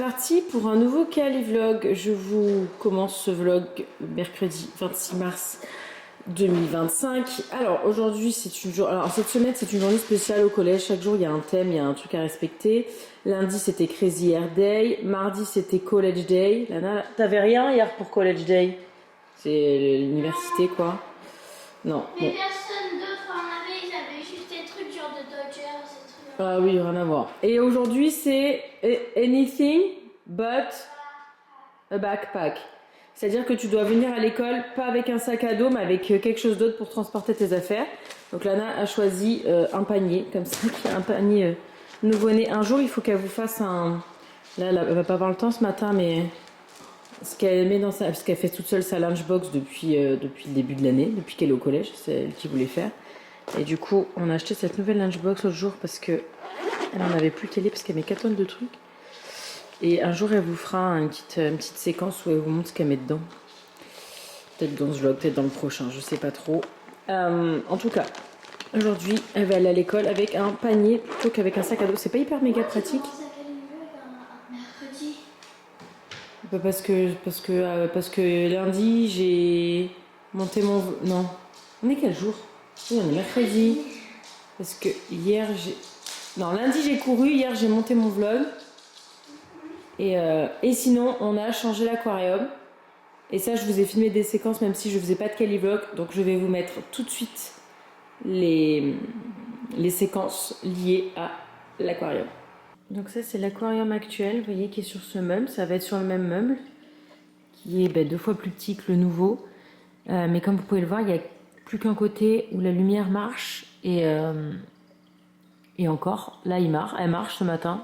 parti pour un nouveau Cali vlog. Je vous commence ce vlog mercredi 26 mars 2025. Alors aujourd'hui c'est une journée. Alors cette semaine c'est une journée spéciale au collège. Chaque jour il y a un thème, il y a un truc à respecter. Lundi c'était Crazy Hair Day. Mardi c'était College Day. Lana, t'avais rien hier pour College Day? C'est l'université quoi? Non. Mais Bon. personne d'autre en avait, ils avaient juste des trucs genre de Dodgers, des trucs. Ah oui, rien à voir. Et aujourd'hui, c'est anything but a backpack. C'est-à-dire que tu dois venir à l'école pas avec un sac à dos, mais avec quelque chose d'autre pour transporter tes affaires. Donc Lana a choisi un panier, comme ça, un panier nouveau-né. Un jour, il faut qu'elle vous fasse un... Là, elle va pas avoir le temps ce matin, mais ce qu'elle met dans sa... Parce qu'elle fait toute seule sa lunchbox depuis le début de l'année, depuis qu'elle est au collège, c'est elle qui voulait faire. Et du coup, on a acheté cette nouvelle lunchbox l'autre jour parce que elle en avait plus qu'elle est, parce qu'elle met 4 tonnes de trucs. Et un jour, elle vous fera une petite séquence où elle vous montre ce qu'elle met dedans. Peut-être dans ce vlog, peut-être dans le prochain, je sais pas trop. En tout cas, aujourd'hui, elle va aller à l'école avec un panier plutôt qu'avec un sac à dos. C'est pas hyper méga pratique. Mercredi. Parce que lundi, j'ai monté mon... Non, on est quel jour? Oui, on est mercredi. Parce que hier, j'ai... Non, lundi, j'ai couru. Hier, j'ai monté mon vlog. Et sinon, on a changé l'aquarium. Et ça, je vous ai filmé des séquences, même si je faisais pas de Cali vlog. Donc, je vais vous mettre tout de suite les séquences liées à l'aquarium. Donc ça, c'est l'aquarium actuel, vous voyez, qui est sur ce meuble. Ça va être sur le même meuble, qui est 2 fois plus petit que le nouveau. Mais comme vous pouvez le voir, il n'y a plus qu'un côté où la lumière marche. Et encore, là, elle marche ce matin.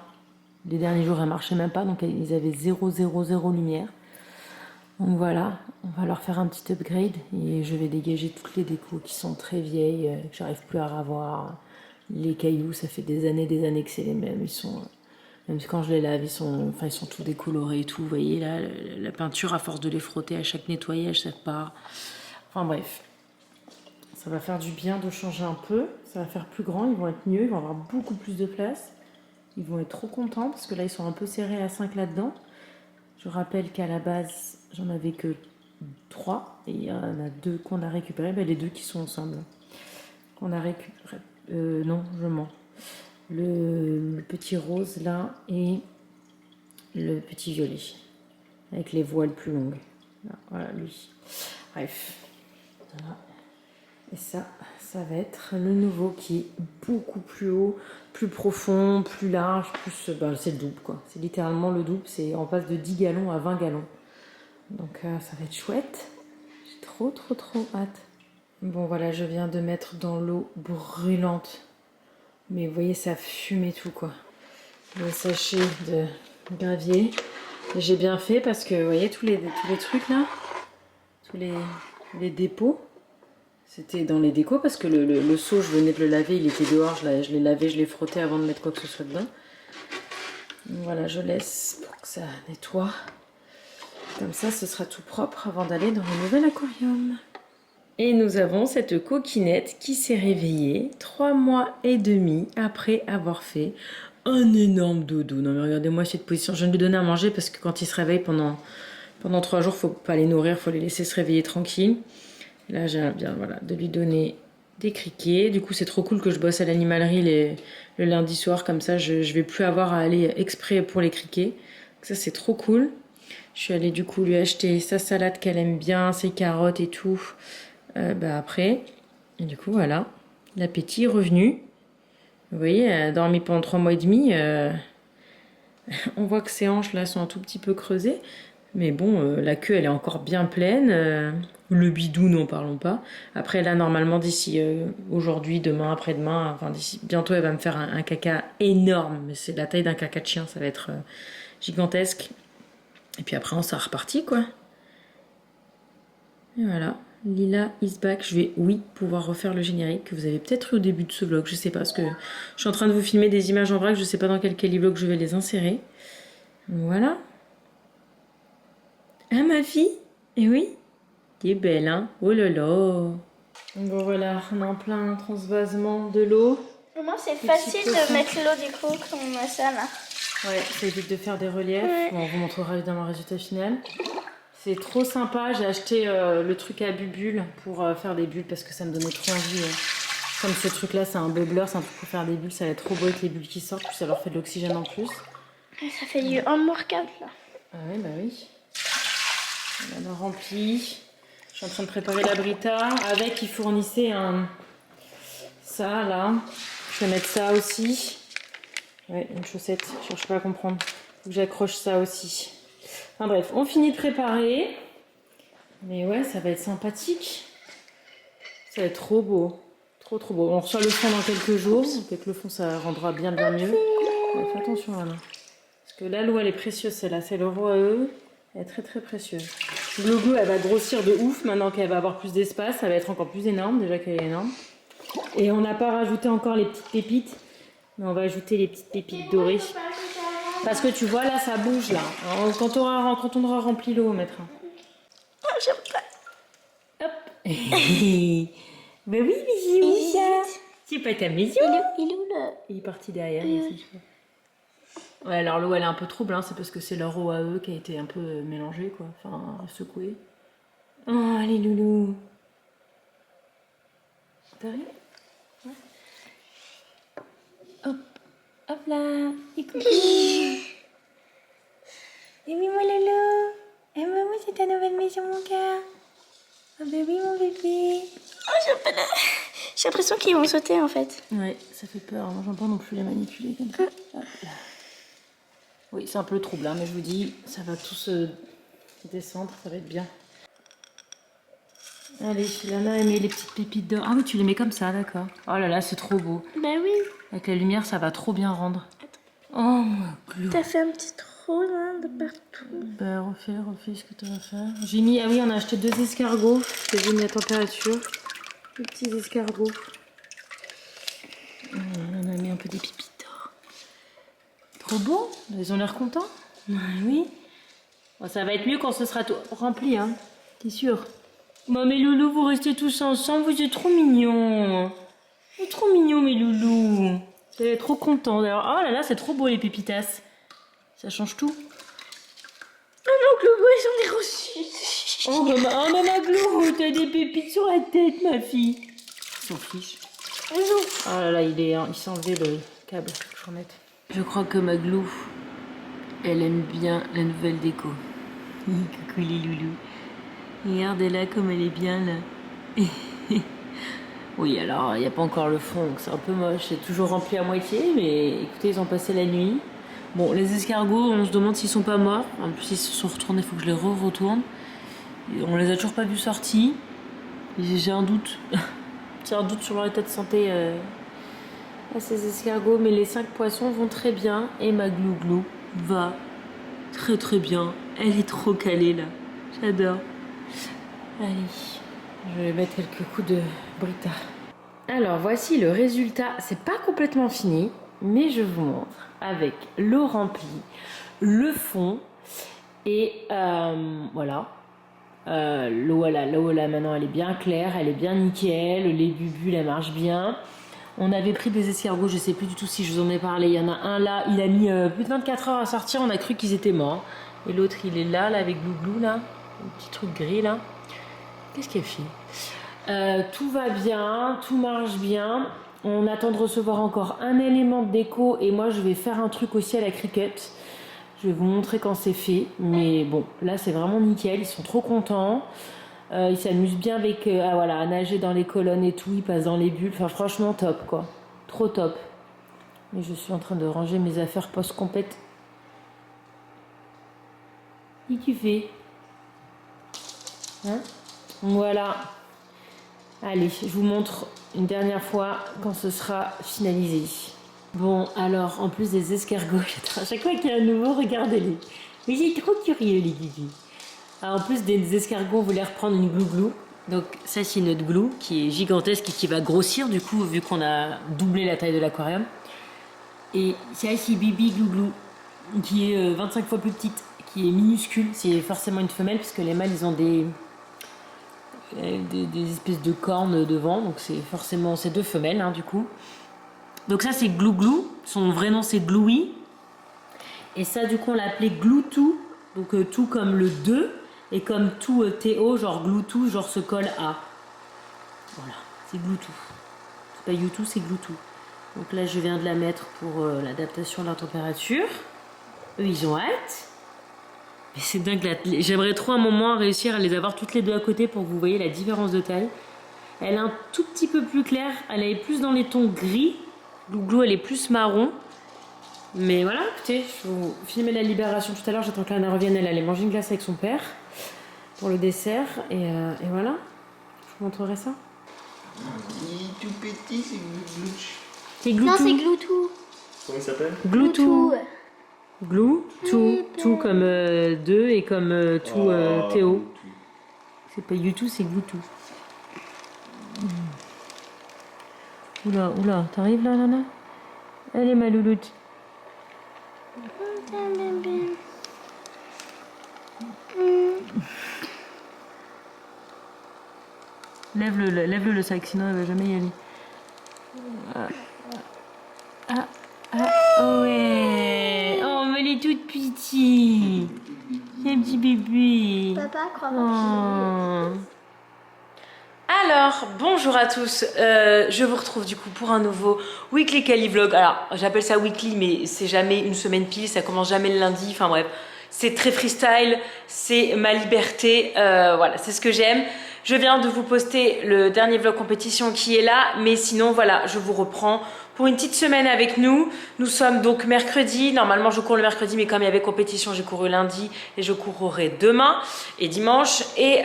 Les derniers jours, elle marchait même pas, donc ils avaient 0, 0, 0 lumière. Donc voilà, on va leur faire un petit upgrade et je vais dégager toutes les décos qui sont très vieilles, que j'arrive plus à revoir. Les cailloux, ça fait des années que c'est les mêmes. Ils sont, même quand je les lave, ils sont tout décolorés et tout. Vous voyez là, la peinture, à force de les frotter à chaque nettoyage, ça part. Enfin bref, ça va faire du bien de changer un peu. Ça va faire plus grand, ils vont être mieux, ils vont avoir beaucoup plus de place. Ils vont être trop contents parce que là, ils sont un peu serrés à 5 là-dedans. Je rappelle qu'à la base, j'en avais que 3. Et il y en a 2 qu'on a récupérés. Les 2 qui sont ensemble. Qu'on a récupéré. Non, je mens. Le petit rose là et le petit violet. Avec les voiles plus longues. Là, voilà, lui. Bref. Voilà. Et ça va être le nouveau qui est beaucoup plus haut, plus profond, plus large, plus... c'est le double quoi. C'est littéralement le double, on passe de 10 gallons à 20 gallons. Donc ça va être chouette. J'ai trop hâte. Bon voilà, je viens de mettre dans l'eau brûlante. Mais vous voyez, ça fume et tout quoi. Le sachet de gravier. Et j'ai bien fait parce que vous voyez tous les trucs là, tous les dépôts. C'était dans les décos parce que le seau, je venais de le laver, il était dehors, je l'ai lavé, je l'ai frotté avant de mettre quoi que ce soit dedans. Donc voilà, je laisse pour que ça nettoie. Comme ça, ce sera tout propre avant d'aller dans le nouvel aquarium. Et nous avons cette coquinette qui s'est réveillée 3 mois et demi après avoir fait un énorme dodo. Non mais regardez-moi cette position, je viens de lui donner à manger parce que quand il se réveille pendant 3 jours, faut pas les nourrir, faut les laisser se réveiller tranquille. Là, j'ai bien de lui donner des criquets. Du coup, c'est trop cool que je bosse à l'animalerie le lundi soir. Comme ça, je vais plus avoir à aller exprès pour les criquets. Donc ça, c'est trop cool. Je suis allée du coup lui acheter sa salade qu'elle aime bien, ses carottes et tout. Après. Et du coup, voilà. L'appétit est revenu. Vous voyez, elle a dormi pendant 3 mois et demi. On voit que ses hanches là sont un tout petit peu creusées. Mais bon, la queue, elle est encore bien pleine. Le bidou, n'en parlons pas. Après, là, normalement, d'ici aujourd'hui, demain, après-demain, enfin, d'ici bientôt, elle va me faire un caca énorme. Mais c'est la taille d'un caca de chien, ça va être gigantesque. Et puis après, on sera reparti, quoi. Et voilà. Lila is back. Je vais, oui, pouvoir refaire le générique que vous avez peut-être eu au début de ce vlog. Je sais pas, parce que je suis en train de vous filmer des images en vrac. Je sais pas dans quel vlog je vais les insérer. Voilà. Ah, ma fille? Eh oui? T'es belle, hein? Oh là là! Bon, voilà, on est en plein transvasement de l'eau. Pour moi, c'est facile de mettre l'eau du coup, comme ça là. Ouais, ça évite de faire des reliefs. Ouais. Bon, on vous montrera évidemment le résultat final. C'est trop sympa. J'ai acheté le truc à bulles pour faire des bulles parce que ça me donnait trop envie. Comme ce truc-là, c'est un bubbler, c'est un truc pour faire des bulles. Ça va être trop beau avec les bulles qui sortent, puis ça leur fait de l'oxygène en plus. Ça fait du remarquable là. Ah oui, bah oui. On a rempli. Je suis en train de préparer la Brita. Avec, il fournissait ça là. Je vais mettre ça aussi. Ouais, une chaussette. Je cherche pas à comprendre. Faut que j'accroche ça aussi. Enfin bref, on finit de préparer. Mais ouais, ça va être sympathique. Ça va être trop beau. Trop trop beau. On reçoit le fond dans quelques jours. Avec le fond, ça rendra bien mieux. Ouais, fais attention Anna. Parce que là, l'eau, elle est précieuse celle-là. C'est l'euro à eux. Elle est très très précieuse. Glougou, elle va grossir de ouf maintenant qu'elle va avoir plus d'espace. Elle va être encore plus énorme, déjà qu'elle est énorme. Et on n'a pas rajouté encore les petites pépites. Mais on va ajouter les petites pépites dorées. Parce que tu vois, là, ça bouge, là. Alors, quand on aura rempli l'eau, on mettra. Oh, j'aime pas. Hop. Bah oui, bisous, ça. C'est pas ta maison. Il est où là? Il est parti derrière, ici. Ouais, alors l'eau, elle est un peu trouble, hein. C'est parce que c'est leur eau à eux qui a été un peu mélangée, quoi. Enfin, secouée. Oh, les loulous. T'arrives? Ouais. Hop. Hop là. Et coucou. Et oui, mon loulou. Et maman, c'est ta nouvelle maison, mon cœur. Oh, bah oui, mon bébé. Oh, j'aime pas la... J'ai l'impression qu'ils vont sauter en fait. Ouais, ça fait peur. Moi, j'aime pas non plus les manipuler comme ça. Hop là. Oui, c'est un peu trouble, hein, mais je vous dis, ça va tout se descendre, ça va être bien. Allez, Lana, elle met les petites pépites d'or. Ah oui, tu les mets comme ça, d'accord. Oh là là, c'est trop beau. Bah oui. Avec la lumière, ça va trop bien rendre. Oh, mon clou. T'as fait un petit trou là de partout. Bah, refais ce que tu vas faire. J'ai mis, ah oui, on a acheté 2 escargots. J'ai mis la température. 2 petits escargots. On a mis un peu des pépites d'or. Trop beau. Ils ont l'air contents. Oui. Bon, ça va être mieux quand ce sera tout rempli, hein. T'es sûr? Bon, mes loulous, vous restez tous ensemble. Vous êtes trop mignons. Vous êtes trop mignons, mes loulous. Vous allez être trop contents. D'ailleurs, oh là là, c'est trop beau, les pépitas. Ça change tout. Oh non, Globo, ils ont des reçus. Oh, maman Glou, t'as des pépites sur la tête, ma fille. Ils s'en fiche. Oh là là, il s'est enlevé le câble. Faut que je remette. Je crois que ma Glou, elle aime bien la nouvelle déco. Coucou les loulous. Regardez-la comme elle est bien là. Oui, alors il n'y a pas encore le fond, donc c'est un peu moche. C'est toujours rempli à moitié, mais écoutez, ils ont passé la nuit. Bon, les escargots, on se demande s'ils sont pas morts. En plus, ils se sont retournés, il faut que je les retourne. On les a toujours pas vus sortis. J'ai un doute. J'ai un doute sur leur état de santé à ces escargots, mais les 5 poissons vont très bien. Et ma Glou va très très bien. Elle est trop calée là. J'adore. Allez, je vais mettre quelques coups de Brita. Alors voici le résultat. C'est pas complètement fini, mais je vous montre avec l'eau remplie, le fond et voilà. L'eau là maintenant elle est bien claire, elle est bien nickel, les bulles elles marchent bien. On avait pris des escargots, je sais plus du tout si je vous en ai parlé. Il y en a un là, il a mis plus de 24 heures à sortir, on a cru qu'ils étaient morts. Et l'autre il est là avec Glou là, un petit truc gris là. Qu'est-ce qu'elle fait? Tout va bien, tout marche bien. On attend de recevoir encore un élément de déco et moi je vais faire un truc aussi à la cricket. Je vais vous montrer quand c'est fait. Mais bon, là c'est vraiment nickel, ils sont trop contents. Ils s'amusent bien avec voilà, à nager dans les colonnes et tout, ils passent dans les bulles. Enfin franchement top quoi, trop top. Et je suis en train de ranger mes affaires post-compète. Qu'est-ce que tu fais? Hein? Voilà. Allez, je vous montre une dernière fois quand ce sera finalisé. Bon, alors, en plus des escargots, à chaque fois qu'il y a un nouveau, regardez-les. Mais c'est trop curieux, les guigui. En plus des escargots, on voulait reprendre une Glou. Donc, ça, c'est notre Glou qui est gigantesque et qui va grossir, du coup, vu qu'on a doublé la taille de l'aquarium. Et ça, c'est Bibi Glou, qui est 25 fois plus petite, qui est minuscule. C'est forcément une femelle, parce que les mâles, ils ont des espèces de cornes devant, donc c'est forcément ces 2 femelles hein, du coup. Donc ça c'est Glou. Son vrai nom c'est Glouie. Et ça, du coup, on l'appelait Gloutou. Donc, tout comme le 2. Et comme tout Théo, genre Gloutou, genre se colle à. Voilà, c'est Gloutou. C'est pas Youtou, c'est Gloutou. Donc là, je viens de la mettre pour l'adaptation de la température. Eux, ils ont hâte. Mais c'est dingue. Là. J'aimerais trop un moment réussir à les avoir toutes les deux à côté pour que vous voyez la différence de taille. Elle est un tout petit peu plus claire. Elle est plus dans les tons gris. Glouglou, elle est plus marron. Mais voilà, écoutez, je vais vous filmer la libération tout à l'heure. J'attends que Lana revienne. Elle allait manger une glace avec son père pour le dessert. Et voilà, je vous montrerai ça. Il est tout petit, c'est Glouch. C'est Gloutou. Non, c'est Gloutou. Comment il s'appelle? Gloutou. Gloutou. Tout comme 2 et comme tout Théo. C'est pas Youtou, c'est Gloutou. Oula, oula, t'arrives là, Nana? Elle est ma louloute. Lève-le le sac, sinon elle va jamais y aller. Ouais. Oh, mais elle est toute petite. C'est un petit bébé. Papa, crois Oh. Alors, bonjour à tous, je vous retrouve du coup pour un nouveau Weekly Cali Vlog. Alors, j'appelle ça Weekly, mais c'est jamais une semaine pile, ça commence jamais le lundi, enfin bref. C'est très freestyle, c'est ma liberté, voilà, c'est ce que j'aime. Je viens de vous poster le dernier vlog compétition qui est là, mais sinon voilà, je vous reprends pour une petite semaine avec nous. Nous sommes donc mercredi, normalement je cours le mercredi, mais comme il y avait compétition, j'ai couru lundi et je courrai demain et dimanche. Et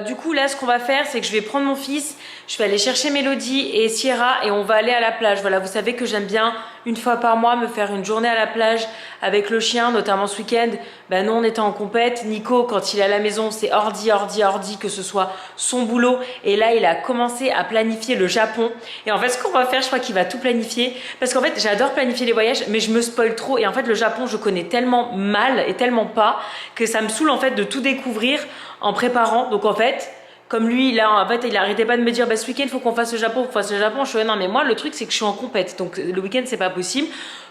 du coup là, ce qu'on va faire, c'est que je vais prendre mon fils, je vais aller chercher Mélodie et Sierra et on va aller à la plage. Voilà, vous savez que j'aime bien une fois par mois me faire une journée à la plage avec le chien, notamment ce week-end. Ben nous on était en compète, Nico quand il est à la maison c'est ordi, que ce soit son boulot, et là il a commencé à planifier le Japon. Et en fait ce qu'on va faire, je crois qu'il va tout planifier, parce qu'en fait j'adore planifier les voyages mais je me spoil trop, et en fait le Japon je connais tellement mal et tellement pas que ça me saoule en fait de tout découvrir en préparant. Donc en fait comme lui, là, en fait, il arrêtait pas de me dire, bah, ce week-end, il faut qu'on fasse le Japon, Je fais, non, mais moi, le truc, c'est que je suis en compète. Donc, le week-end, c'est pas possible.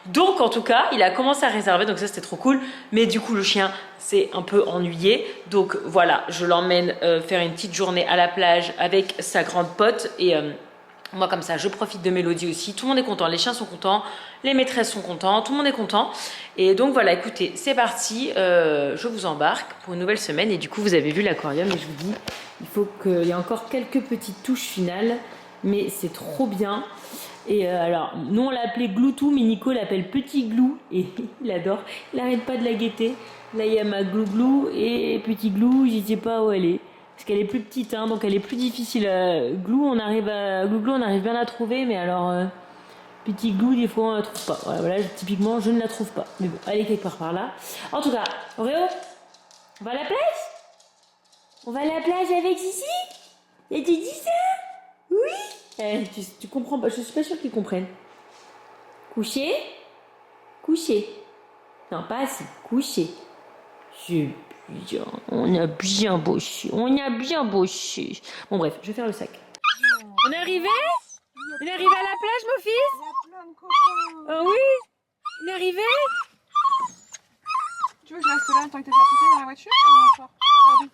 Donc, en tout cas, il a commencé à réserver. Donc, ça, c'était trop cool. Mais du coup, le chien s'est un peu ennuyé. Donc, voilà, je l'emmène faire une petite journée à la plage avec sa grande pote. Et moi, comme ça, je profite de Mélodie aussi. Tout le monde est content. Les chiens sont contents. Les maîtresses sont contents. Tout le monde est content. Et donc, voilà, écoutez, c'est parti. Je vous embarque pour une nouvelle semaine. Et du coup, vous avez vu l'aquarium. Et je vous dis, il faut qu'il y ait encore quelques petites touches finales. Mais c'est trop bien. Et alors, nous, on l'appelait Gloutou. Mais Nico l'appelle Petit Glou. Et il adore. Il n'arrête pas de la guetter. Là, il y a ma Glouglou. Et Petit Glou, je ne sais pas où elle est. Parce qu'elle est plus petite, hein, donc elle est plus difficile. Glouglou, on arrive bien à la trouver, mais alors Petit Glou, des fois on la trouve pas. Voilà, typiquement, je ne la trouve pas. Mais bon, elle est quelque part par là. En tout cas, Oreo, on va à la plage? On va à la plage avec Sissi? Et tu dis ça? Oui. Tu comprends pas, je suis pas sûre qu'ils comprennent. Coucher? Coucher. Non, pas assis, coucher. C'est bien, on a bien bossé, Bon bref, je vais faire le sac. On est arrivé? On est arrivé à la plage, mon fils? Il y a plein de copains. Oh oui? On est arrivé? Tu veux que je reste là tant que t'es fait pipi dans la voiture ou on sort? Pardon.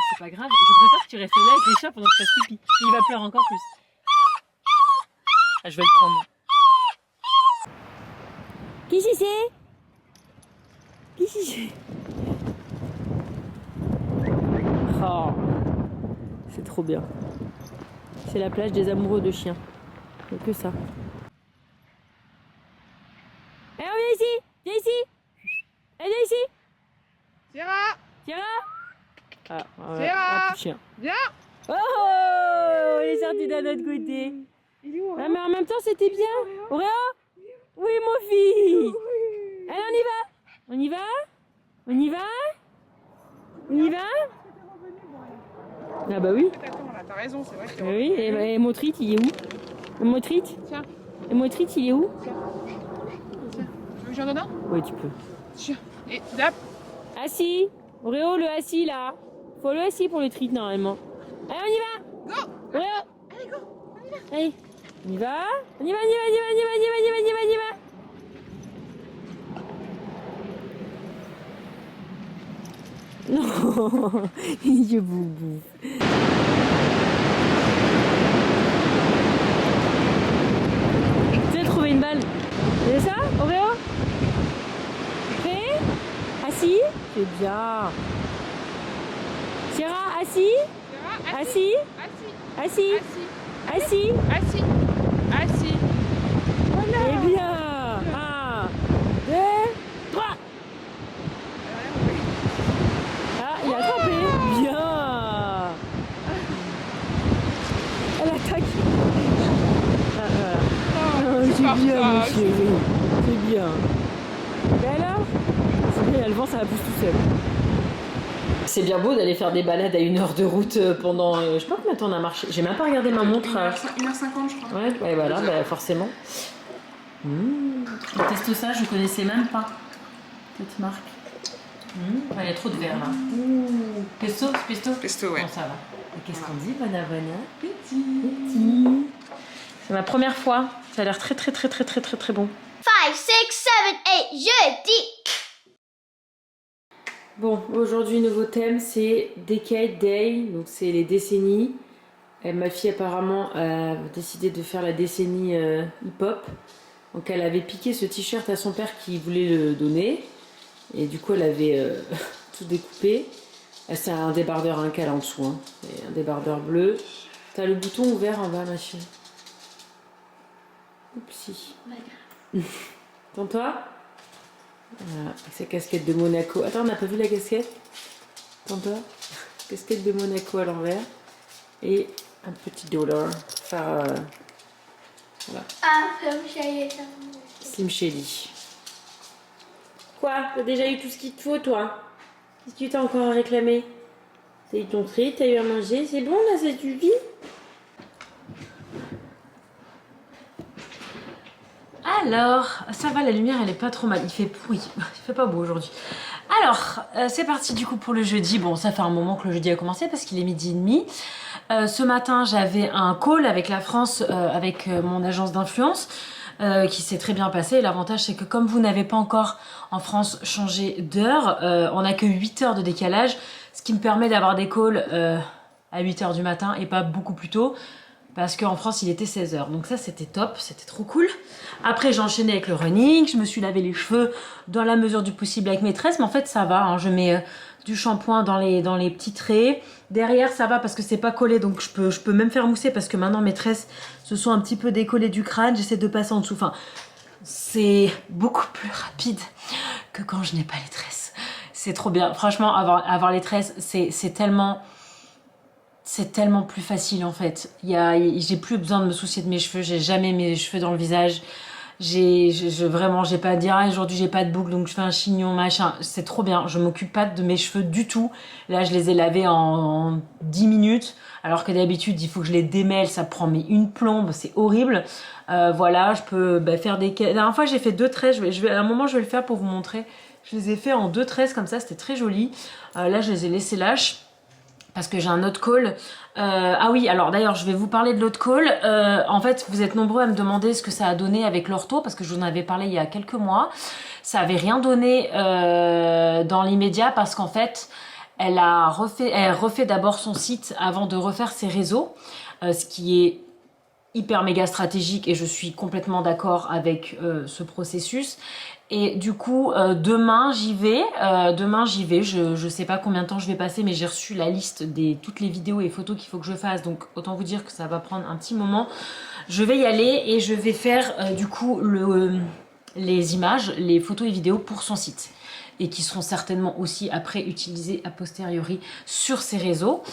C'est pas grave, je préfère que tu restes là avec les chats pendant que je fasse pipi. Il va pleurer encore plus. Ah, je vais le prendre. Qui c'est? Qui c'est? Oh, c'est trop bien. C'est la plage des amoureux de chiens. Il n'y a que ça. Allez, on vient ici. Viens ici. Allez, viens ici. Sierra, Ah, Sierra. plus de chien. viens. Oh, il est sorti d'un autre côté. Il est où? Ah, mais en même temps, c'était bien. Oreo? Oui, mon fils. Allez, on y va. On y va? On y va? On y va? Ah bah oui. T'as raison, c'est vrai que... Oui, et Motrite, il est où? Le Motrite? Tiens, Le Motrite, il est où? tiens. Tu veux que j'en donne un? Oui, tu peux. Tiens. Et dap. Assis. Oreo, le assis là. Faut le assis pour le treat normalement. Allez, on y va. Go. Oreo. Allez, go. Allez, on y va. On y va, on y va, on y va, on y va, on y va, on y va, on y va, on y va. Non, il est boubou. Tu as trouvé une balle. C'est ça, Oreo? Prêt? Assis? C'est bien. Sierra, assis? Assis? Assis? Assis? Assis. Assis. Eh bien. 1, 2, 3. Ah, il a attrapé. Bien. Elle attaque. Ah, voilà. Oh, c'est bien, mon chéri. C'est bien. Mais alors? C'est bien, il y a le vent, ça va plus tout seul. C'est bien beau d'aller faire des balades à 1 heure de route pendant... je sais pas combien de temps on a marché. J'ai même pas regardé ma montre. 1h50, je crois. Ouais, voilà, bah, forcément. Le testo ça, je connaissais même pas cette marque. Il y a trop de verre là. Pesto? Pesto, ouais. Bon, ça va. Et qu'est-ce qu'on dit, Bonavona? Petit. C'est ma première fois. Ça a l'air très bon. 5, 6, 7, 8, jeudi. Bon, aujourd'hui, nouveau thème, c'est Decade Day. Donc, c'est les décennies. Et ma fille, apparemment, a décidé de faire la décennie hip-hop. Donc, elle avait piqué ce t-shirt à son père qui voulait le donner. Et du coup, elle avait tout découpé. C'est un débardeur qu'elle a en dessous. Hein. C'est un débardeur bleu. T'as le bouton ouvert en bas, ma chérie. Oupsie. Attends-toi. Voilà, avec sa casquette de Monaco. Attends, on n'a pas vu la casquette? Attends-toi. Casquette de Monaco à l'envers. Et un petit dollar. Enfin, voilà. Ah, comme j'ai Slim Shady. Quoi? T'as déjà eu tout ce qu'il te faut, toi? Qu'est-ce que tu t'as encore à réclamer? T'as eu ton tri, t'as eu à manger, c'est bon là, c'est du vie? Alors, ça va, la lumière elle est pas trop mal, il fait pas beau aujourd'hui. Alors, c'est parti du coup pour le jeudi. Bon, ça fait un moment que le jeudi a commencé parce qu'il est 12h30. Ce matin, j'avais un call avec la France, avec mon agence d'influence. Qui s'est très bien passé. L'avantage c'est que comme vous n'avez pas encore en France changé d'heure, on n'a que 8 heures de décalage, ce qui me permet d'avoir des calls à 8 heures du matin et pas beaucoup plus tôt, parce qu'en France il était 16 heures. Donc ça c'était top, c'était trop cool. Après j'ai enchaîné avec le running, je me suis lavé les cheveux dans la mesure du possible avec mes tresses, mais en fait ça va, hein. Je mets du shampoing dans les petits traits. Derrière ça va parce que c'est pas collé, donc je peux même faire mousser parce que maintenant mes tresses se sont un petit peu décollées du crâne, j'essaie de passer en dessous. Enfin, c'est beaucoup plus rapide que quand je n'ai pas les tresses. C'est trop bien. Franchement, avoir les tresses, c'est tellement plus facile en fait. J'ai plus besoin de me soucier de mes cheveux, j'ai jamais mes cheveux dans le visage. Vraiment, j'ai pas à dire, aujourd'hui j'ai pas de boucle donc je fais un chignon, machin. C'est trop bien, je m'occupe pas de mes cheveux du tout. Là, je les ai lavés en 10 minutes, alors que d'habitude, il faut que je les démêle, ça prend une plombe, c'est horrible. Voilà, je peux faire des... La dernière fois, j'ai fait 2 tresses, à un moment, je vais le faire pour vous montrer. Je les ai fait en 2 tresses comme ça, c'était très joli. Là, je les ai laissés lâches. Parce que j'ai un autre call. Ah oui, alors d'ailleurs, je vais vous parler de l'autre call. En fait, vous êtes nombreux à me demander ce que ça a donné avec l'ortho, parce que je vous en avais parlé il y a quelques mois. Ça avait rien donné dans l'immédiat, parce qu'en fait, elle refait d'abord son site avant de refaire ses réseaux, ce qui est hyper méga stratégique et je suis complètement d'accord avec ce processus. Et du coup, demain j'y vais. Je sais pas combien de temps je vais passer, mais j'ai reçu la liste de toutes les vidéos et photos qu'il faut que je fasse. Donc autant vous dire que ça va prendre un petit moment. Je vais y aller et je vais faire du coup les images, les photos et vidéos pour son site. Et qui seront certainement aussi après utilisées a posteriori sur ses réseaux,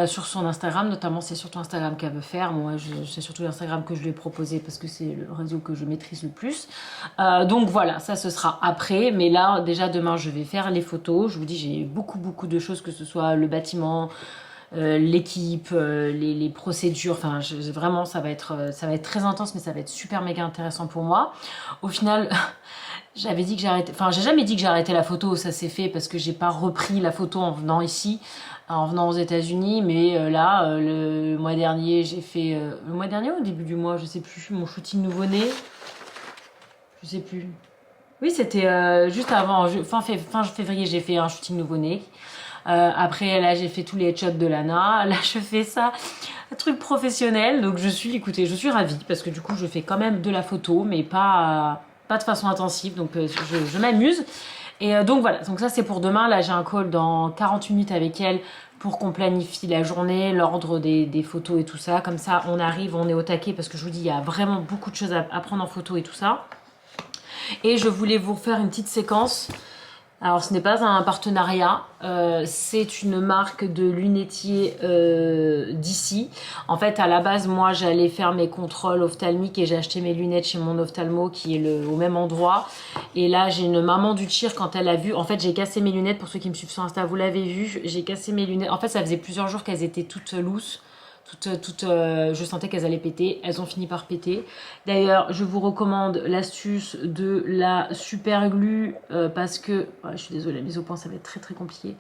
sur son Instagram, notamment c'est surtout Instagram qu'elle veut faire. Moi, c'est surtout l'Instagram que je lui ai proposé parce que c'est le réseau que je maîtrise le plus. Donc voilà, ça ce sera après. Mais là, déjà demain, je vais faire les photos. Je vous dis, j'ai beaucoup de choses, que ce soit le bâtiment, l'équipe, les procédures. Enfin, vraiment, ça va être très intense, mais ça va être super méga intéressant pour moi. Au final... J'avais dit que j'arrêtais, enfin j'ai jamais dit que j'arrêtais la photo, ça s'est fait parce que j'ai pas repris la photo en venant ici, en venant aux États-Unis, mais là le mois dernier j'ai fait, le mois dernier ou au début du mois, je sais plus, mon shooting nouveau-né, je sais plus. Oui, c'était juste avant, fin février, j'ai fait un shooting nouveau-né. Après, là, j'ai fait tous les headshots de Lana. Là, je fais ça, un truc professionnel. Donc, écoutez, je suis ravie parce que du coup, je fais quand même de la photo, mais pas de façon intensive. Donc, je m'amuse. Et donc, voilà. Donc, ça, c'est pour demain. Là, j'ai un call dans 40 minutes avec elle pour qu'on planifie la journée, l'ordre des photos et tout ça. Comme ça, on arrive, on est au taquet parce que je vous dis, il y a vraiment beaucoup de choses à prendre en photo et tout ça. Et je voulais vous faire une petite séquence. Alors, ce n'est pas un partenariat, c'est une marque de lunetier d'ici. En fait, à la base, moi, j'allais faire mes contrôles ophtalmiques et j'ai acheté mes lunettes chez mon ophtalmo qui est au même endroit. Et là, j'ai une maman du tir quand elle a vu. En fait, j'ai cassé mes lunettes. Pour ceux qui me suivent sur Insta, vous l'avez vu. J'ai cassé mes lunettes. En fait, ça faisait plusieurs jours qu'elles étaient toutes lousses. Je sentais qu'elles allaient péter. Elles ont fini par péter. D'ailleurs, je vous recommande l'astuce de la super glue parce que... Ouais, je suis désolée, la mise au point, ça va être très très compliqué.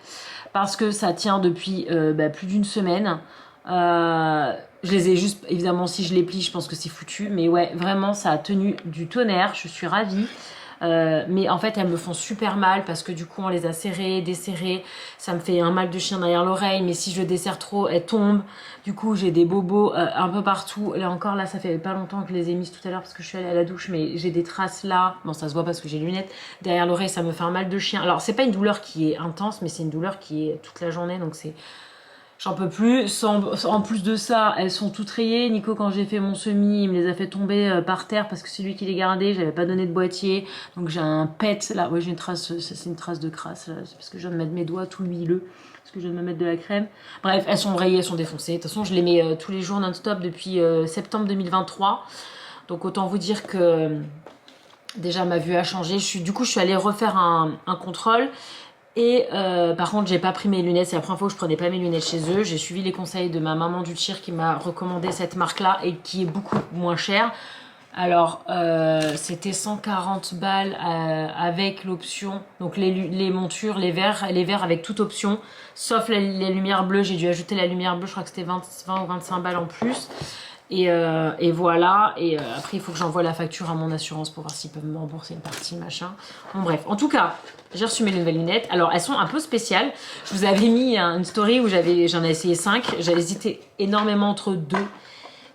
Parce que ça tient depuis plus d'une semaine. Je les ai juste... Évidemment, si je les plie, je pense que c'est foutu. Mais ouais, vraiment, ça a tenu du tonnerre. Je suis ravie. Mais en fait elles me font super mal parce que du coup on les a serrées, desserrées, ça me fait un mal de chien derrière l'oreille, mais si je desserre trop elles tombent, du coup j'ai des bobos un peu partout. Là encore, là ça fait pas longtemps que je les ai mises tout à l'heure parce que je suis allée à la douche, mais j'ai des traces là, bon ça se voit parce que j'ai les lunettes, derrière l'oreille ça me fait un mal de chien. Alors c'est pas une douleur qui est intense, mais c'est une douleur qui est toute la journée, donc c'est... J'en peux plus. En plus de ça, elles sont toutes rayées. Nico, quand j'ai fait mon semi, il me les a fait tomber par terre parce que c'est lui qui les gardait. J'avais pas donné de boîtier. Donc j'ai un pet là. Ouais, j'ai une trace. C'est une trace de crasse là. C'est parce que je viens de mettre mes doigts tout huileux. Parce que je viens de me mettre de la crème. Bref, elles sont rayées, elles sont défoncées. De toute façon, je les mets tous les jours non-stop depuis septembre 2023. Donc autant vous dire que déjà ma vue a changé. Du coup, je suis allée refaire un contrôle. Et par contre, j'ai pas pris mes lunettes. C'est la première fois que je prenais pas mes lunettes chez eux. J'ai suivi les conseils de ma maman du tir qui m'a recommandé cette marque-là et qui est beaucoup moins chère. Alors, c'était 140 balles avec l'option. Donc les montures, les verres avec toute option, sauf les lumières bleues. J'ai dû ajouter la lumière bleue. Je crois que c'était 20 ou 25 balles en plus. Et voilà. Et après, il faut que j'envoie la facture à mon assurance pour voir s'ils peuvent me rembourser une partie, machin. Bon, bref. En tout cas, j'ai reçu mes nouvelles lunettes. Alors, elles sont un peu spéciales. Je vous avais mis une story où j'en ai essayé 5. J'avais hésité énormément entre 2.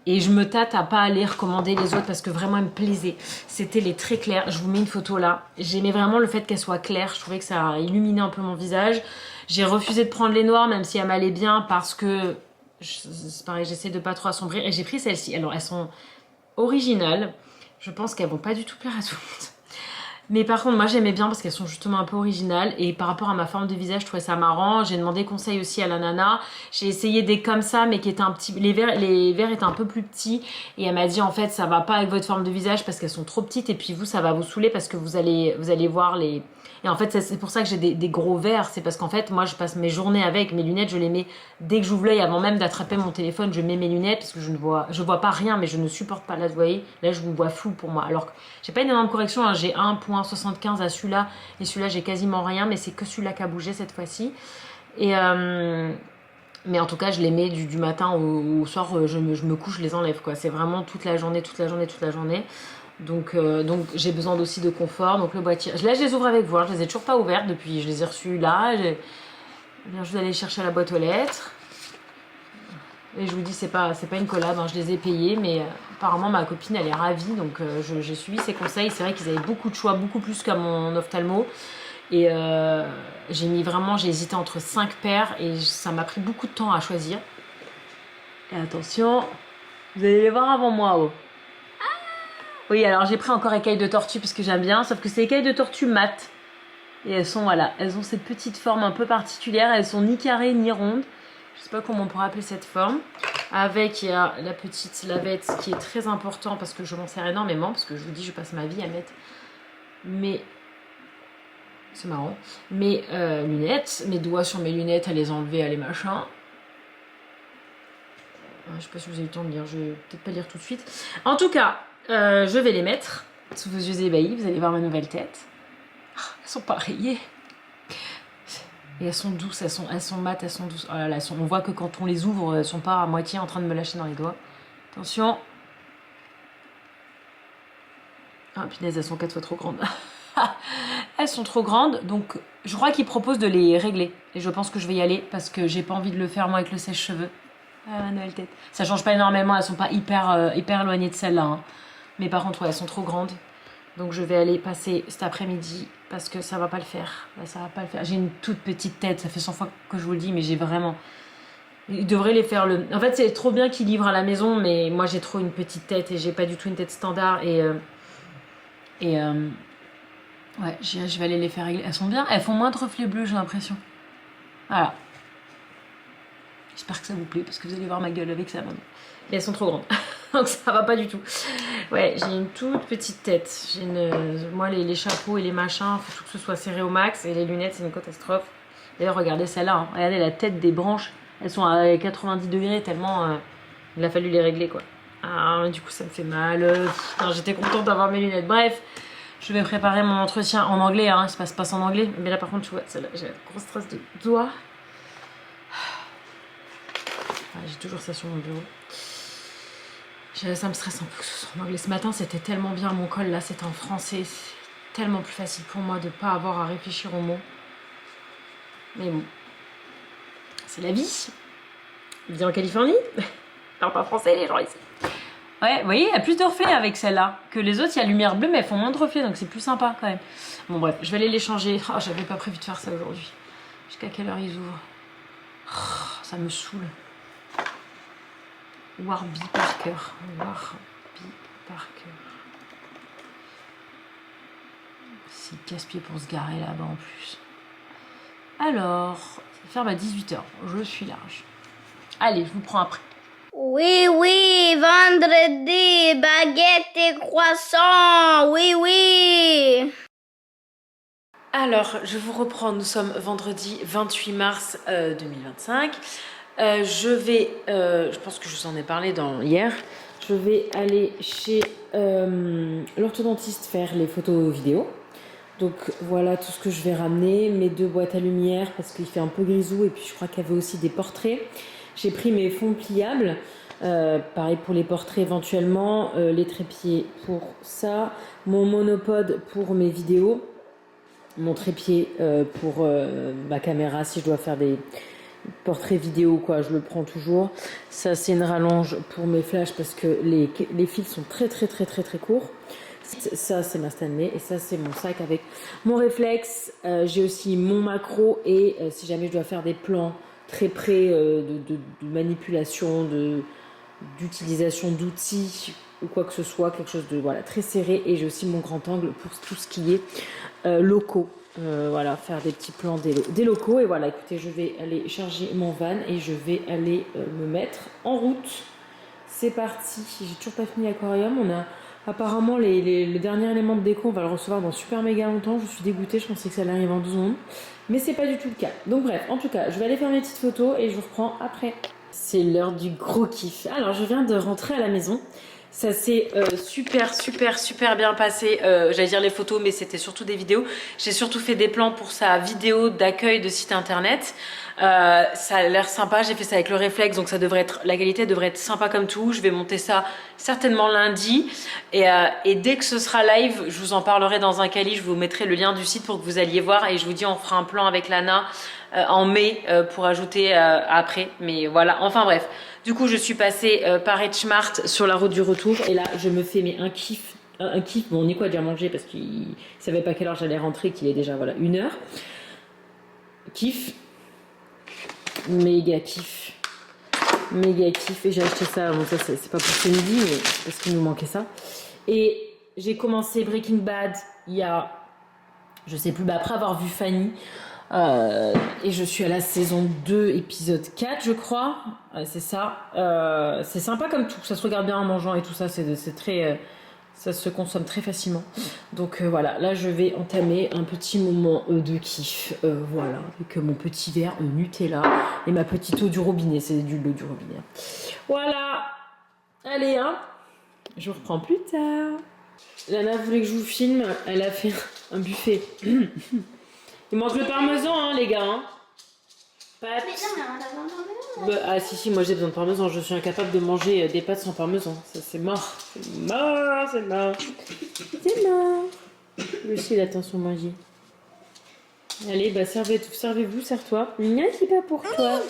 Et je me tâte à pas aller recommander les autres parce que vraiment, elles me plaisaient. C'était les très clairs. Je vous mets une photo là. J'aimais vraiment le fait qu'elles soient claires. Je trouvais que ça illuminait un peu mon visage. J'ai refusé de prendre les noirs, même si elles m'allaient bien, parce que... C'est pareil, j'essaie de pas trop assombrir. Et j'ai pris celles-ci. Alors, elles sont originales. Je pense qu'elles vont pas du tout plaire à tout le monde. Mais par contre, moi j'aimais bien parce qu'elles sont justement un peu originales. Et par rapport à ma forme de visage, je trouvais ça marrant. J'ai demandé conseil aussi à la nana. J'ai essayé des comme ça, mais qui étaient un petit... Les verres étaient un peu plus petits. Et elle m'a dit, en fait, ça va pas avec votre forme de visage parce qu'elles sont trop petites. Et puis vous, ça va vous saouler parce que vous allez voir les... Et en fait, c'est pour ça que j'ai des gros verres. C'est parce qu'en fait, moi, je passe mes journées avec mes lunettes. Je les mets dès que j'ouvre l'œil, avant même d'attraper mon téléphone. Je mets mes lunettes parce que je vois pas rien, mais je ne supporte pas. Là, vous voyez, là, je vous vois flou pour moi. Alors que j'ai pas une énorme correction. Hein. J'ai 1,75 à celui-là. Et celui-là, j'ai quasiment rien. Mais c'est que celui-là qui a bougé cette fois-ci. Et... mais en tout cas, je les mets du matin au soir. Je me couche, je les enlève, quoi. C'est vraiment toute la journée. Donc j'ai besoin aussi de confort. Donc le boîtier, là je les ouvre avec vous, hein. Je les ai toujours pas ouvertes depuis, je les ai reçues là. Je vais aller chercher la boîte aux lettres. Et je vous dis, c'est pas une collab, hein. Je les ai payées, mais apparemment ma copine elle est ravie. Donc j'ai suivi ses conseils. C'est vrai qu'ils avaient beaucoup de choix, beaucoup plus qu'à mon ophtalmo. Et j'ai hésité entre 5 paires et ça m'a pris beaucoup de temps à choisir. Et attention, vous allez les voir avant moi, oh. Oui, alors j'ai pris encore écailles de tortue parce que j'aime bien, sauf que c'est écailles de tortue mat. Et elles ont cette petite forme un peu particulière, elles sont ni carrées ni rondes. Je sais pas comment on pourrait appeler cette forme. Avec, il y a la petite lavette qui est très important parce que je m'en sers énormément, parce que je vous dis, je passe ma vie à mettre c'est marrant, mes lunettes, mes doigts sur mes lunettes, à les enlever, à les machin. Je sais pas si vous avez eu le temps de lire, je vais peut-être pas lire tout de suite. En tout cas, je vais les mettre sous vos yeux ébahis, vous allez voir ma nouvelle tête. Elles sont pas rayées. Et elles sont douces, elles sont mates, elles sont douces. Oh là là, on voit que quand on les ouvre, elles sont pas à moitié en train de me lâcher dans les doigts. Attention. Ah punaise, elles sont 4 fois trop grandes. elles sont trop grandes, donc je crois qu'ils proposent de les régler. Et je pense que je vais y aller parce que j'ai pas envie de le faire moi avec le sèche-cheveux. Ah, ma nouvelle tête. Ça change pas énormément, elles sont pas hyper éloignées de celles-là. Hein. Mais par contre, ouais, elles sont trop grandes. Donc je vais aller passer cet après-midi parce que ça va pas le faire. Ça va pas le faire. J'ai une toute petite tête, ça fait 100 fois que je vous le dis, mais j'ai vraiment... Il devrait les faire le... En fait, c'est trop bien qu'ils livrent à la maison, mais moi j'ai trop une petite tête et j'ai pas du tout une tête standard. Ouais, je vais aller les faire régler. Elles sont bien, elles font moins de reflets bleus, j'ai l'impression. Voilà. J'espère que ça vous plaît parce que vous allez voir ma gueule avec ça maintenant. Mais elles sont trop grandes. Donc ça va pas du tout. Ouais, j'ai une toute petite tête. Moi, les chapeaux et les machins, il faut tout que ce soit serré au max. Et les lunettes, c'est une catastrophe. D'ailleurs, regardez celle-là. Hein. Regardez la tête des branches. Elles sont à 90 degrés tellement il a fallu les régler, quoi. Ah, du coup, ça me fait mal. J'étais contente d'avoir mes lunettes. Bref, je vais préparer mon entretien en anglais. Hein. Ça se passe en anglais. Mais là, par contre, tu vois, celle-là, j'ai un gros stress de doigts. J'ai toujours ça sur mon bureau. Ça me stresse un peu que ce soit en anglais. Ce matin, c'était tellement bien. Mon col, là, c'était en français. C'est tellement plus facile pour moi de ne pas avoir à réfléchir aux mots. Mais bon, c'est la vie. Je vis en Californie. Ils parlent pas français, les gens ici. Ouais, vous voyez, il y a plus de reflets avec celle-là que les autres. Il y a lumière bleue, mais elles font moins de reflets, donc c'est plus sympa quand même. Bon, bref, je vais aller les changer. Oh, j'avais pas prévu de faire ça aujourd'hui. Jusqu'à quelle heure ils ouvrent? Oh, ça me saoule. Warby Parker. Warby Parker. C'est casse-pied pour se garer là-bas en plus. Alors, ça ferme à 18 h. Je suis large. Allez, je vous prends après. Oui, oui, vendredi, baguette et croissant. Oui, oui. Alors, je vous reprends. Nous sommes vendredi 28 mars 2025. Je pense que je vous en ai parlé hier. Je vais aller chez l'orthodontiste faire les photos vidéo. Donc voilà tout ce que je vais ramener, mes 2 boîtes à lumière parce qu'il fait un peu grisou et puis je crois qu'il y avait aussi des portraits. J'ai pris mes fonds pliables, pareil pour les portraits éventuellement, les trépieds pour ça, mon monopode pour mes vidéos, mon trépied pour ma caméra si je dois faire des portraits vidéo quoi, je le prends toujours. Ça c'est une rallonge pour mes flashs parce que les fils sont très courts. Ça c'est ma Stanley et ça c'est mon sac avec mon réflexe. J'ai aussi mon macro et si jamais je dois faire des plans très près de manipulation, d'utilisation d'outils ou quoi que ce soit, quelque chose de voilà, très serré. Et j'ai aussi mon grand angle pour tout ce qui est locaux. Voilà, faire des petits plans des locaux. Et voilà, écoutez, je vais aller charger mon van et je vais aller me mettre en route. C'est parti. J'ai toujours pas fini l'aquarium. On a apparemment le dernier élément de déco, on va le recevoir dans super méga longtemps. Je suis dégoûtée, je pensais que ça allait arriver en 12 secondes. Mais c'est pas du tout le cas. Donc bref, en tout cas, je vais aller faire mes petites photos et je vous reprends après. C'est l'heure du gros kiff. Alors, je viens de rentrer à la maison. Ça s'est super bien passé. J'allais dire les photos, mais c'était surtout des vidéos. J'ai surtout fait des plans pour sa vidéo d'accueil de site internet. Ça a l'air sympa. J'ai fait ça avec le réflexe, donc la qualité devrait être sympa comme tout. Je vais monter ça certainement lundi. Et dès que ce sera live, je vous en parlerai dans un quali. Je vous mettrai le lien du site pour que vous alliez voir. Et je vous dis, on fera un plan avec Lana en mai pour ajouter après. Mais voilà, enfin bref. Du coup, je suis passée par Edgemart sur la route du retour. Et là, je me fais un kiff. Bon, Nico a déjà mangé parce qu'il savait pas quelle heure j'allais rentrer, qu'il est déjà, voilà, 1 h. Kiff. Méga kiff. Et j'ai acheté ça. Bon, ça, c'est pas pour ce midi, mais parce qu'il nous manquait ça. Et j'ai commencé Breaking Bad il y a, je sais plus, après avoir vu Fanny. Et je suis à la saison 2, épisode 4, je crois. C'est ça. C'est sympa comme tout. Ça se regarde bien en mangeant et tout ça. C'est très... ça se consomme très facilement. Donc voilà, là je vais entamer un petit moment de kiff. Voilà, avec mon petit verre Nutella et ma petite eau du robinet. C'est de l'eau du robinet. Voilà. Allez, hein. Je vous reprends plus tard. Lana voulait que je vous filme. Elle a fait un buffet. Il manque le parmesan, hein, les gars. Hein. Pâtes. Mais non, mais on a besoin de parmesan. Ah si, moi j'ai besoin de parmesan. Je suis incapable de manger des pâtes sans parmesan. Ça, c'est mort. C'est mort. Lucie, il attend son manger. Allez, bah servez-vous, serre-toi. Merci pas pour toi.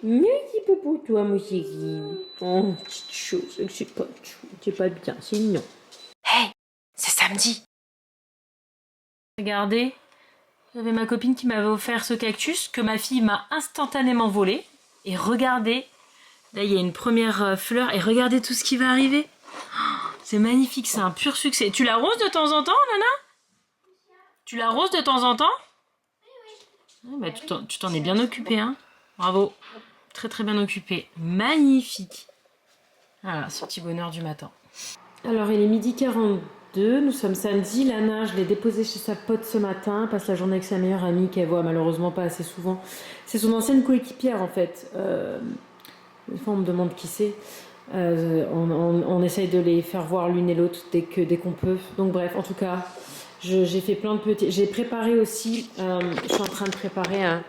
Merci pas pour toi, mon chéri. Oh, petite chose, c'est pas bien, c'est mignon. Hey, c'est samedi. Regardez, j'avais ma copine qui m'avait offert ce cactus que ma fille m'a instantanément volé. Et regardez, là il y a une première fleur et regardez tout ce qui va arriver. Oh, c'est magnifique, c'est un pur succès. Tu l'arroses de temps en temps, Nana? Tu l'arroses de temps en temps? Ah, bah, tu t'en es bien occupé, hein. Bravo. Très très bien occupé. Magnifique. Voilà, ce petit bonheur du matin. Alors, il est 12h42. Nous sommes samedi. Lana, je l'ai déposée chez sa pote ce matin. Elle passe la journée avec sa meilleure amie qu'elle voit malheureusement pas assez souvent. C'est son ancienne coéquipière en fait. Des fois, on me demande qui c'est. On essaye de les faire voir l'une et l'autre dès qu'on peut. Donc bref, en tout cas... J'ai fait plein de petits... J'ai préparé aussi... je suis en train de préparer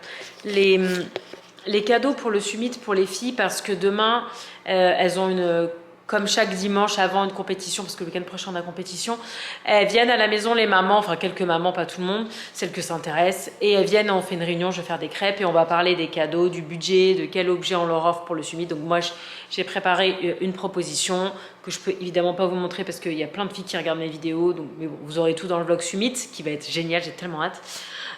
les cadeaux pour le summit pour les filles parce que demain, elles ont une... Comme chaque dimanche avant une compétition, parce que le week-end prochain on a compétition, elles viennent à la maison, les mamans, enfin quelques mamans, pas tout le monde, celles que ça intéresse, et elles viennent, on fait une réunion, je vais faire des crêpes et on va parler des cadeaux, du budget, de quel objet on leur offre pour le summit. Donc moi, j'ai préparé une proposition que je peux évidemment pas vous montrer parce qu'il y a plein de filles qui regardent mes vidéos, donc mais bon, vous aurez tout dans le vlog summit qui va être génial, j'ai tellement hâte.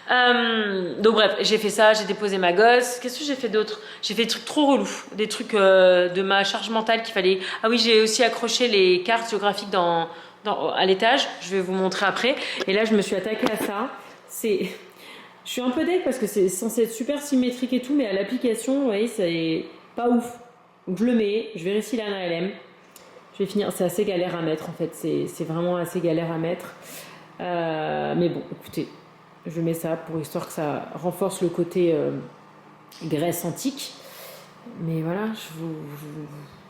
Donc bref, j'ai fait ça, j'ai déposé ma gosse. Qu'est-ce que j'ai fait d'autre? J'ai fait des trucs trop relous, des trucs de ma charge mentale qu'il fallait... Ah oui, j'ai aussi accroché les cartes géographiques à l'étage, je vais vous montrer après. Et là, je me suis attaquée à ça. Je suis un peu deg parce que c'est censé être super symétrique et tout, mais à l'application, vous voyez, c'est pas ouf. Donc je le mets, je vérifie si Lana elle aime. Je vais finir, c'est assez galère à mettre en fait, c'est vraiment assez galère à mettre. Mais bon, écoutez... Je mets ça pour histoire que ça renforce le côté Grèce antique. Mais voilà,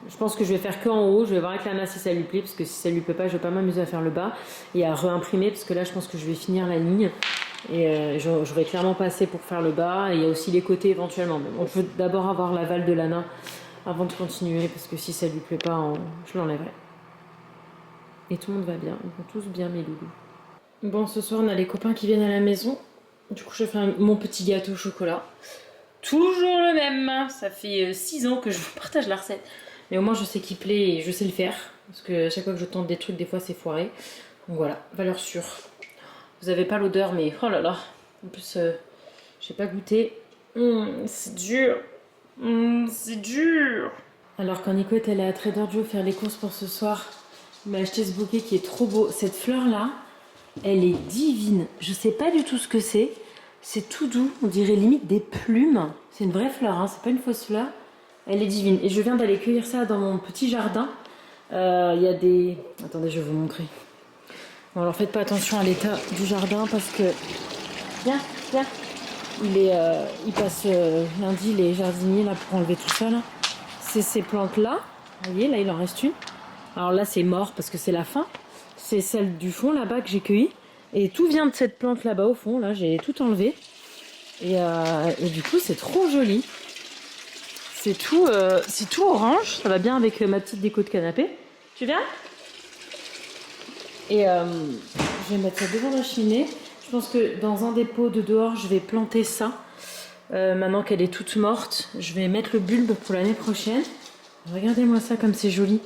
je pense que je vais faire que en haut. Je vais voir avec Lana si ça lui plaît, parce que si ça lui plaît pas, je vais pas m'amuser à faire le bas et à réimprimer, parce que là, je pense que je vais finir la ligne. Et j'aurai clairement pas assez pour faire le bas. Et il y a aussi les côtés éventuellement. Mais bon, je veux d'abord avoir l'aval de Lana avant de continuer, parce que si ça lui plaît pas, je l'enlèverai. Et tout le monde va bien. Ils vont tous bien, mes loulous. Bon, ce soir, on a les copains qui viennent à la maison. Du coup, je fais mon petit gâteau au chocolat. Toujours le même. Ça fait 6 ans que je vous partage la recette. Mais au moins, je sais qu'il plaît et je sais le faire. Parce que chaque fois que je tente des trucs, des fois, c'est foiré. Donc voilà, valeur sûre. Vous avez pas l'odeur, mais oh là là. En plus, j'ai pas goûté. C'est dur. C'est dur. Alors, quand Nico est allé à Trader Joe faire les courses pour ce soir, il m'a acheté ce bouquet qui est trop beau. Cette fleur-là, elle est divine. Je sais pas du tout ce que c'est. C'est tout doux. On dirait limite des plumes. C'est une vraie fleur, hein. C'est pas une fausse fleur. Elle est divine. Et je viens d'aller cueillir ça dans mon petit jardin. Il y a des... Attendez, je vais vous montrer. Bon, alors faites pas attention à l'état du jardin parce que... Viens. Il passe lundi les jardiniers là pour enlever tout ça là. C'est ces plantes-là. Vous voyez, là il en reste une. Alors là c'est mort parce que c'est la fin. C'est celle du fond là-bas que j'ai cueillie. Et tout vient de cette plante là-bas au fond. Là, j'ai tout enlevé. Et du coup, c'est trop joli. C'est tout orange. Ça va bien avec ma petite déco de canapé. Tu viens? Et je vais mettre ça devant la cheminée. Je pense que dans un des pots de dehors, je vais planter ça. Maintenant qu'elle est toute morte, je vais mettre le bulbe pour l'année prochaine. Regardez-moi ça comme c'est joli.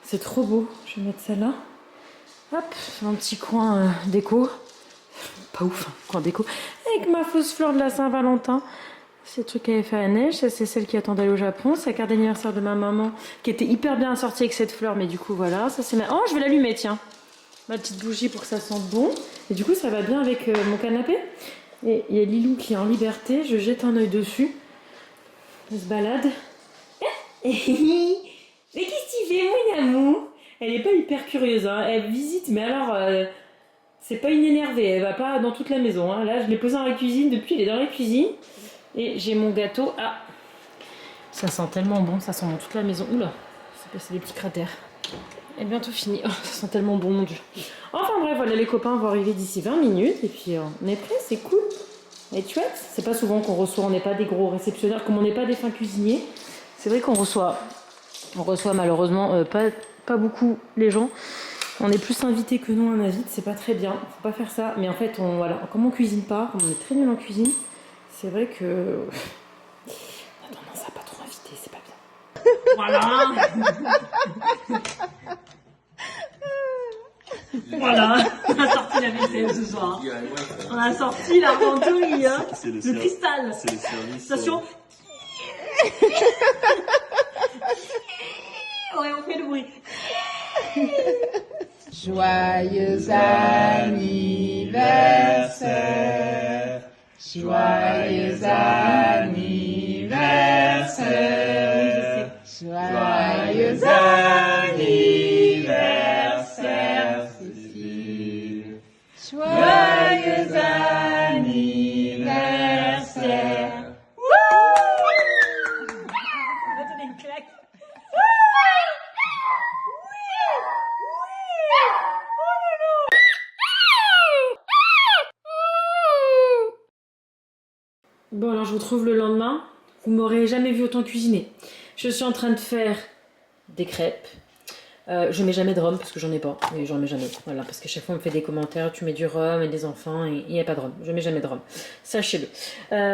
C'est trop beau. Je vais mettre ça là. Hop, un petit coin déco. Pas ouf, coin déco. Avec ma fausse fleur de la Saint-Valentin. C'est le truc qu'elle avait fait à la neige. Ça, c'est celle qui attend d'aller au Japon. C'est la carte d'anniversaire de ma maman qui était hyper bien assortie avec cette fleur. Mais du coup, voilà. Ça, c'est Oh, je vais l'allumer, tiens. Ma petite bougie pour que ça sente bon. Et du coup, ça va bien avec mon canapé. Et il y a Lilou qui est en liberté. Je jette un œil dessus. Elle se balade. Mais qu'est-ce que tu fais, mon amour? Elle est pas hyper curieuse, hein. Elle visite, mais alors, c'est pas une énervée. Elle va pas dans toute la maison, hein. Là, je l'ai posée dans la cuisine. Depuis, elle est dans la cuisine. Et j'ai mon gâteau. Ah, ça sent tellement bon. Ça sent dans toute la maison. Oula, c'est passé des petits cratères. Elle est bientôt finie. Oh, ça sent tellement bon, mon Dieu. Enfin bref, voilà, les copains vont arriver d'ici 20 minutes. Et puis, on est prêts, c'est cool. Elle est chouette. C'est pas souvent qu'on reçoit, on n'est pas des gros réceptionnaires, comme on n'est pas des fins cuisiniers. C'est vrai qu'on reçoit malheureusement pas beaucoup les gens. On est plus invité que nous, un invite, c'est pas très bien, faut pas faire ça. Mais en fait, voilà, comme on cuisine pas, comme on est très nul en cuisine, c'est vrai que... On a tendance à pas trop inviter, c'est pas bien. Voilà. Voilà, on a sorti la vaisselle ce soir. On a sorti la randouille, hein. Le cristal. C'est le service. Attention. Ouais, on fait le bruit. Joyeux anniversaire, joyeux anniversaire, joyeux anniversaire, Cécile, joyeux anniversaire. On va donner une claque. Bon, alors je vous retrouve le lendemain. Vous m'aurez jamais vu autant cuisiner. Je suis en train de faire des crêpes. Je mets jamais de rhum parce que j'en ai pas. Et j'en mets jamais. Voilà, parce qu'à chaque fois on me fait des commentaires. Tu mets du rhum et des enfants et il n'y a pas de rhum. Je mets jamais de rhum. Sachez-le.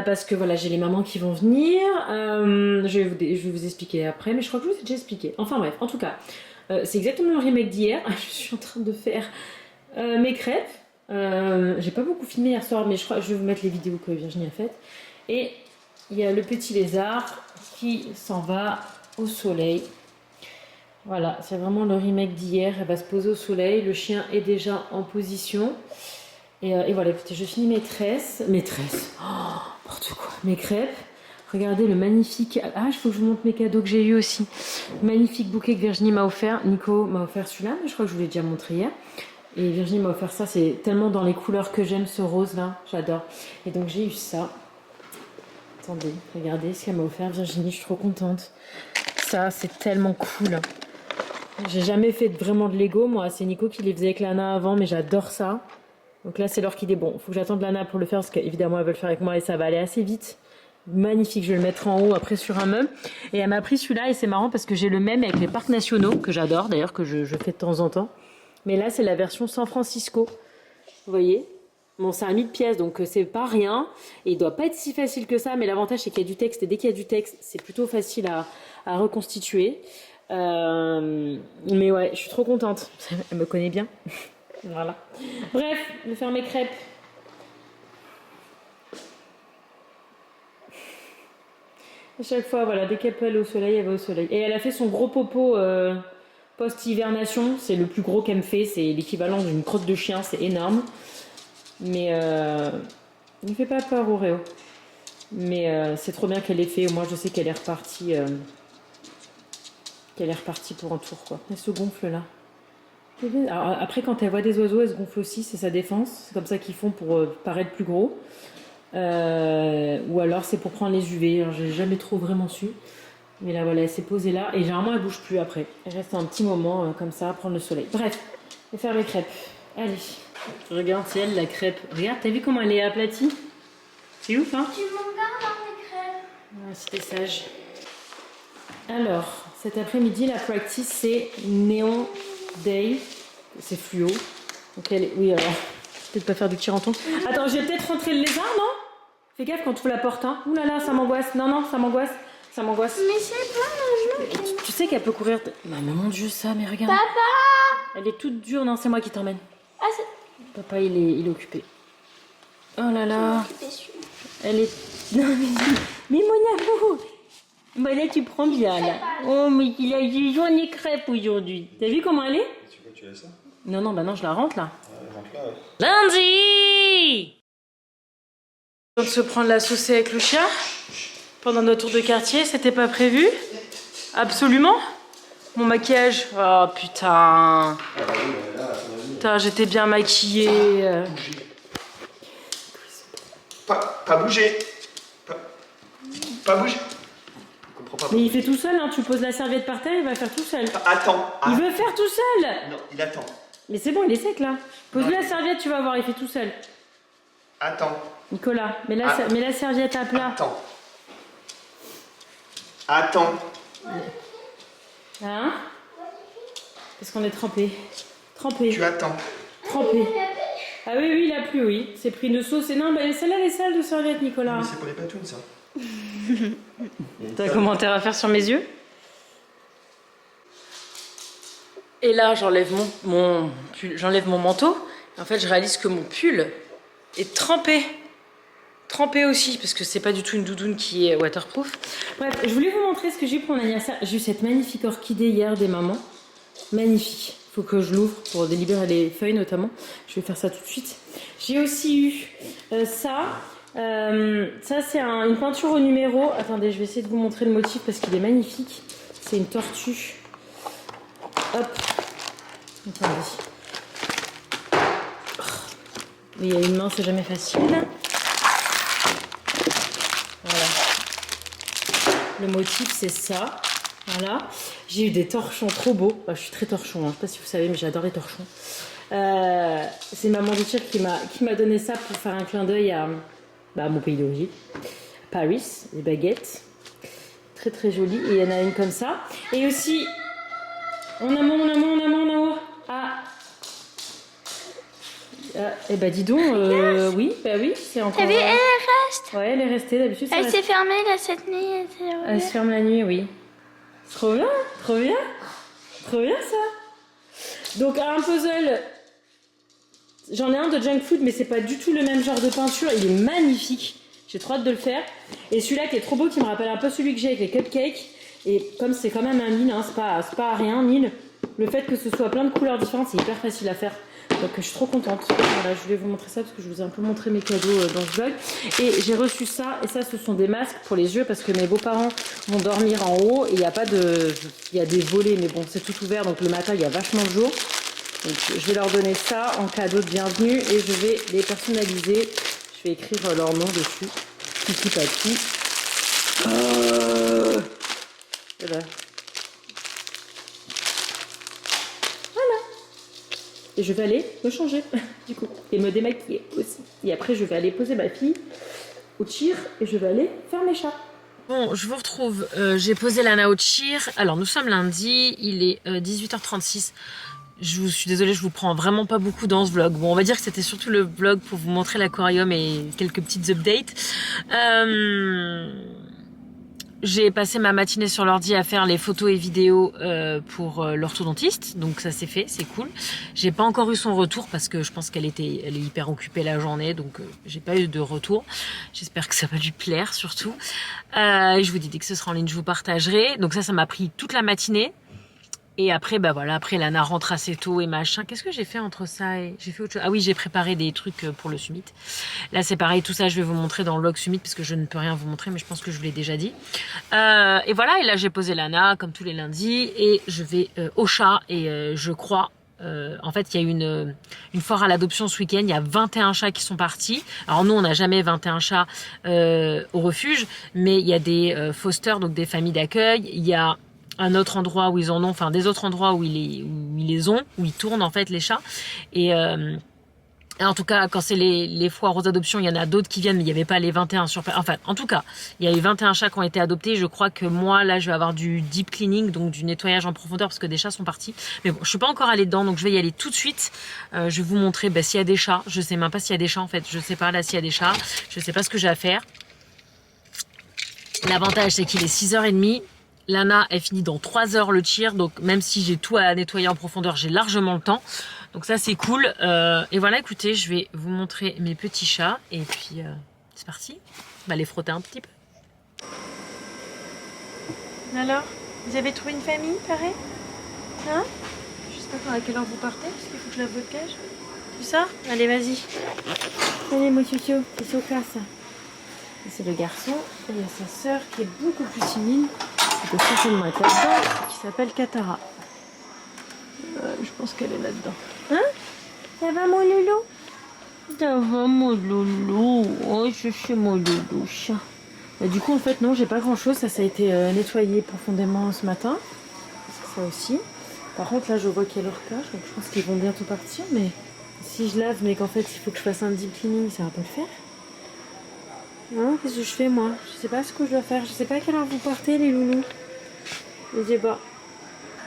Parce que voilà, j'ai les mamans qui vont venir. Je vais vous expliquer après. Mais je crois que je vous ai déjà expliqué. Enfin bref, en tout cas. C'est exactement le remake d'hier. Je suis en train de faire mes crêpes. J'ai pas beaucoup filmé hier soir, mais je crois que je vais vous mettre les vidéos que Virginie a faites. Et il y a le petit lézard qui s'en va au soleil. Voilà, c'est vraiment le remake d'hier. Elle va se poser au soleil. Le chien est déjà en position. Et voilà, écoutez, je finis mes tresses. Mes tresses. Oh, n'importe quoi. Mes crêpes. Regardez le magnifique... Ah, il faut que je vous montre mes cadeaux que j'ai eu aussi. Magnifique bouquet que Virginie m'a offert. Nico m'a offert celui-là, mais je crois que je vous l'ai déjà montré hier. Et Virginie m'a offert ça. C'est tellement dans les couleurs que j'aime, ce rose-là. J'adore. Et donc, j'ai eu ça. Attendez, regardez ce qu'elle m'a offert, Virginie. Je suis trop contente. Ça, c'est tellement cool. J'ai jamais fait vraiment de Lego, moi. C'est Nico qui les faisait avec Lana avant, mais j'adore ça. Donc là, c'est l'heure qu'il est bon. Il faut que j'attende Lana pour le faire, parce qu'évidemment, elle veut le faire avec moi et ça va aller assez vite. Magnifique, je vais le mettre en haut, après sur un meuble. Et elle m'a pris celui-là, et c'est marrant parce que j'ai le même avec les parcs nationaux, que j'adore d'ailleurs, que je fais de temps en temps. Mais là, c'est la version San Francisco. Vous voyez ? Bon, c'est un 1000 pièces, donc c'est pas rien. Et il doit pas être si facile que ça, mais l'avantage, c'est qu'il y a du texte. Et dès qu'il y a du texte, c'est plutôt facile à reconstituer. Mais ouais, je suis trop contente. Elle me connaît bien. Voilà. Bref, je vais faire mes crêpes. À chaque fois, voilà, dès qu'elle peut aller au soleil, elle va au soleil. Et elle a fait son gros popo post-hivernation. C'est le plus gros qu'elle me fait. C'est l'équivalent d'une crotte de chien. C'est énorme. Mais il ne fait pas peur au Réo. Mais c'est trop bien qu'elle l'ait fait. Moi, je sais qu'elle est repartie. Qu'elle est repartie pour un tour, quoi. Elle se gonfle là. Alors, après, quand elle voit des oiseaux, elle se gonfle aussi. C'est sa défense. C'est comme ça qu'ils font pour paraître plus gros. Ou alors c'est pour prendre les UV. Alors, j'ai jamais trop vraiment su. Mais là, voilà, elle s'est posée là. Et généralement, elle bouge plus après. Elle reste un petit moment comme ça à prendre le soleil. Bref, je vais faire mes crêpes. Allez. Regarde, c'est elle la crêpe. Regarde, t'as vu comment elle est aplatie? C'est ouf, hein? Tu me regardes dans mes crêpes. Ouais, c'était sage. Alors, cet après-midi, la practice, c'est Neon Day. C'est fluo. Donc elle est... Oui, alors, peut-être pas faire du tir en ton. Attends, je vais peut-être rentrer le lézard, non? Fais gaffe quand tu ouvres la porte, hein. Ouh là là, ça m'angoisse. Non, non, ça m'angoisse. Ça m'angoisse. Mais c'est pas un jeu. Tu sais qu'elle peut courir... Mais mon Dieu, ça, mais regarde. Papa! Elle est toute dure. Non, c'est moi qui t'emmène. Ah, c'est... Papa, il est occupé. Oh là là. Elle est... Non, mais mon amour. Bah là, tu prends bien, là. Oh, mais il a eu journée crêpe aujourd'hui. T'as vu comment elle est? Tu as ça? Non, non, bah non, je la rentre, là. Rentre là, ouais. Lundi! On se prendre la saucée avec le chien pendant notre tour de quartier, c'était pas prévu. Absolument. Mon maquillage. Oh putain. Putain, j'étais bien maquillée. Pas bouger. Pas bouger. Je comprends pas. Mais il fait tout seul, hein. Tu poses la serviette par terre, il va faire tout seul. Attends. Il veut faire tout seul. Non, il attend. Mais c'est bon, il est sec là. Pose-lui la serviette, tu vas voir, il fait tout seul. Attends. Nicolas, mets la serviette à plat. Attends. Hein? Parce qu'on est trempé. Trempé. Tu attends. Trempé. Ah oui, oui, il a plu, oui. C'est pris de sauce. Et non, bah, celle-là, elle est sale de serviette, Nicolas. Mais c'est pour les patounes, ça. T'as un commentaire à faire sur mes yeux? Et là, j'enlève j'enlève mon manteau. En fait, je réalise que mon pull est trempé. Trempé aussi, parce que c'est pas du tout une doudoune qui est waterproof. Bref, je voulais vous montrer ce que j'ai eu pour mon anniversaire. J'ai eu cette magnifique orchidée hier des mamans. Magnifique. Faut que je l'ouvre pour délibérer les feuilles notamment. Je vais faire ça tout de suite. J'ai aussi eu ça. Ça, c'est une peinture au numéro. Attendez, je vais essayer de vous montrer le motif parce qu'il est magnifique. C'est une tortue. Hop. Attendez. Oui, il y a une main, c'est jamais facile. Voilà. Le motif, c'est ça. Voilà. J'ai eu des torchons trop beaux. Enfin, je suis très torchon, hein. Je ne sais pas si vous savez, mais j'adore les torchons. C'est maman de tir qui m'a donné ça pour faire un clin d'œil à mon pays d'origine. Paris, les baguettes. Très très joli. Et il y en a une comme ça. Et aussi, en haut. Eh ben dis donc, oui, c'est encore... T'as vu, elle reste. Ouais, elle est restée d'habitude. Elle s'est fermée là cette nuit. Elle se ferme la nuit, oui. Trop bien, trop bien. Trop bien ça. Donc un puzzle, j'en ai un de junk food, mais c'est pas du tout le même genre de peinture. Il est magnifique. J'ai trop hâte de le faire. Et celui-là qui est trop beau, qui me rappelle un peu celui que j'ai avec les cupcakes. Et comme c'est quand même un mille, hein, c'est pas rien, mille. Le fait que ce soit plein de couleurs différentes, c'est hyper facile à faire. Donc je suis trop contente. Voilà, je voulais vous montrer ça parce que je vous ai un peu montré mes cadeaux dans ce vlog. Et j'ai reçu ça. Et ça, ce sont des masques pour les yeux parce que mes beaux-parents vont dormir en haut. Et il n'y a pas de... Il y a des volets, mais bon, c'est tout ouvert. Donc le matin, il y a vachement de jour. Donc je vais leur donner ça en cadeau de bienvenue. Et je vais les personnaliser. Je vais écrire leur nom dessus. Petit papy. Voilà. Et je vais aller me changer, du coup, et me démaquiller aussi. Et après, je vais aller poser ma fille au tir et je vais aller faire mes chats. Bon, je vous retrouve. J'ai posé Lana au tir. Alors, nous sommes lundi, il est 18h36. Je suis désolée, je vous prends vraiment pas beaucoup dans ce vlog. Bon, on va dire que c'était surtout le vlog pour vous montrer l'aquarium et quelques petites updates. J'ai passé ma matinée sur l'ordi à faire les photos et vidéos pour l'orthodontiste, donc ça s'est fait, c'est cool. J'ai pas encore eu son retour parce que je pense qu'elle est hyper occupée la journée, donc j'ai pas eu de retour. J'espère que ça va lui plaire surtout. Et je vous dis dès que ce sera en ligne, je vous partagerai. Donc ça m'a pris toute la matinée. Et après, bah voilà, après Lana rentre assez tôt et machin. Qu'est-ce que j'ai fait entre ça et... J'ai fait autre chose. Ah oui, j'ai préparé des trucs pour le summit. Là, c'est pareil, tout ça, je vais vous montrer dans le vlog summit parce que je ne peux rien vous montrer, mais je pense que je vous l'ai déjà dit. Et voilà, et là, j'ai posé Lana, comme tous les lundis, et je vais au chat, et je crois... en fait, il y a eu une foire à l'adoption ce week-end. Il y a 21 chats qui sont partis. Alors nous, on n'a jamais 21 chats au refuge, mais il y a des fosters, donc des familles d'accueil. Il y a un autre endroit où ils en ont, enfin des autres endroits où ils les ont, où ils tournent en fait les chats. Et en tout cas, quand c'est les foires aux adoptions, il y en a d'autres qui viennent, mais il n'y avait pas les 21 sur... Enfin, en tout cas, il y a eu 21 chats qui ont été adoptés. Je crois que moi, là, je vais avoir du deep cleaning, donc du nettoyage en profondeur, parce que des chats sont partis. Mais bon, je suis pas encore allée dedans, donc je vais y aller tout de suite. Je vais vous montrer s'il y a des chats. Je sais même pas s'il y a des chats, en fait. Je sais pas, là, s'il y a des chats. Je sais pas ce que j'ai à faire. L'avantage, c'est qu'il est 6h30. Lana, elle finit dans 3 heures le tir, donc même si j'ai tout à nettoyer en profondeur, j'ai largement le temps. Donc ça, c'est cool. Et voilà, écoutez, je vais vous montrer mes petits chats. Et puis, c'est parti. On va les frotter un petit peu. Alors, vous avez trouvé une famille, pareil? Hein? Je sais pas à quelle heure vous partez, parce qu'il faut que je lave votre cage. Tu sors? Allez, vas-y. Allez, mon chouchou, c'est Soka, ça. C'est le garçon. Et il y a sa sœur qui est beaucoup plus timide. Qui peut certainement être là-dedans, qui s'appelle Katara. Je pense qu'elle est là-dedans. Hein? Ça va mon loulou? Ça va mon loulou? Oh, je suis mon loulou chat. Du coup, en fait, non, j'ai pas grand-chose. Ça a été nettoyé profondément ce matin. Ça aussi. Par contre, là, je vois qu'il y a leur cage, donc je pense qu'ils vont bientôt partir. Mais si je lave, mais qu'en fait, il faut que je fasse un deep cleaning, ça va pas le faire. Non, qu'est-ce que je fais moi? Je sais pas ce que je dois faire. Je sais pas à quelle heure vous partez les loulous. Je sais pas.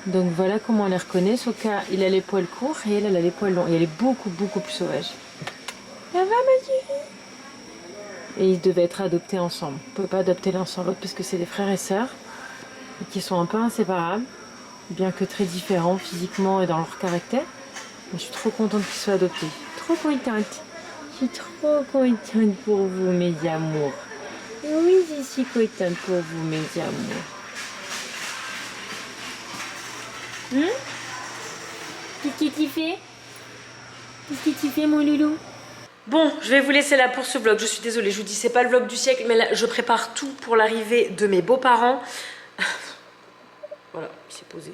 Donc voilà comment on les reconnaît. Soka, il a les poils courts et elle a les poils longs. Et elle est beaucoup plus sauvage. Ça va, ma chérie? Et ils devaient être adoptés ensemble. On ne peut pas adopter l'un sans l'autre parce que c'est des frères et sœurs. Et qui sont un peu inséparables. Bien que très différents physiquement et dans leur caractère. Mais je suis trop contente qu'ils soient adoptés. Trop contente. Je suis trop contente pour vous, mes amours. Oui, je suis contente pour vous, mes amours. Qu'est-ce que tu fais? Qu'est-ce que tu fais, mon loulou? Bon, je vais vous laisser là pour ce vlog. Je suis désolée, je vous dis, c'est pas le vlog du siècle, mais là, je prépare tout pour l'arrivée de mes beaux-parents. Voilà, il s'est posé.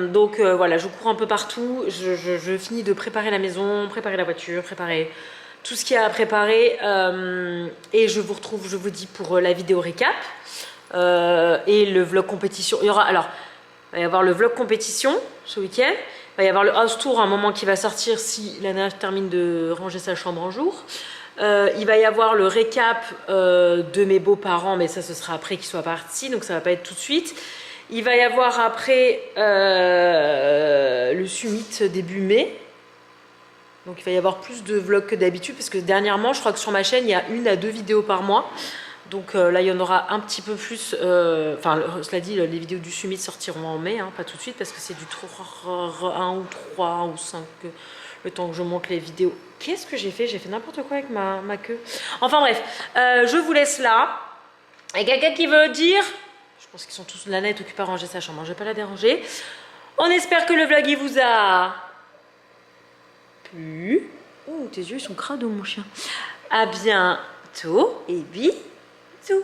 Donc voilà, je cours un peu partout. Je finis de préparer la maison, préparer la voiture, préparer tout ce qu'il y a à préparer. Et je vous retrouve, je vous dis, pour la vidéo récap. Et le vlog compétition. Il va y avoir le vlog compétition ce week-end. Il va y avoir le house tour, un moment qui va sortir si Lana termine de ranger sa chambre un jour. Il va y avoir le récap de mes beaux-parents, mais ça ce sera après qu'ils soient partis, donc ça va pas être tout de suite. Il va y avoir après le summit début mai. Donc il va y avoir plus de vlogs que d'habitude, parce que dernièrement, je crois que sur ma chaîne, il y a 1 à 2 vidéos par mois. Donc là, il y en aura un petit peu plus. Enfin, cela dit, les vidéos du summit sortiront en mai, hein, pas tout de suite, parce que c'est du 1 ou 3 ou 5, le temps que je monte les vidéos. Qu'est-ce que j'ai fait? J'ai fait n'importe quoi avec ma queue. Enfin bref, je vous laisse là. Et quelqu'un qui veut dire? Je pense qu'ils sont tous... Lana est occupée à ranger sa chambre, je vais pas la déranger. On espère que le vlog, il vous a plu. Oh, tes yeux, ils sont crado, mon chien. À bientôt et bisous.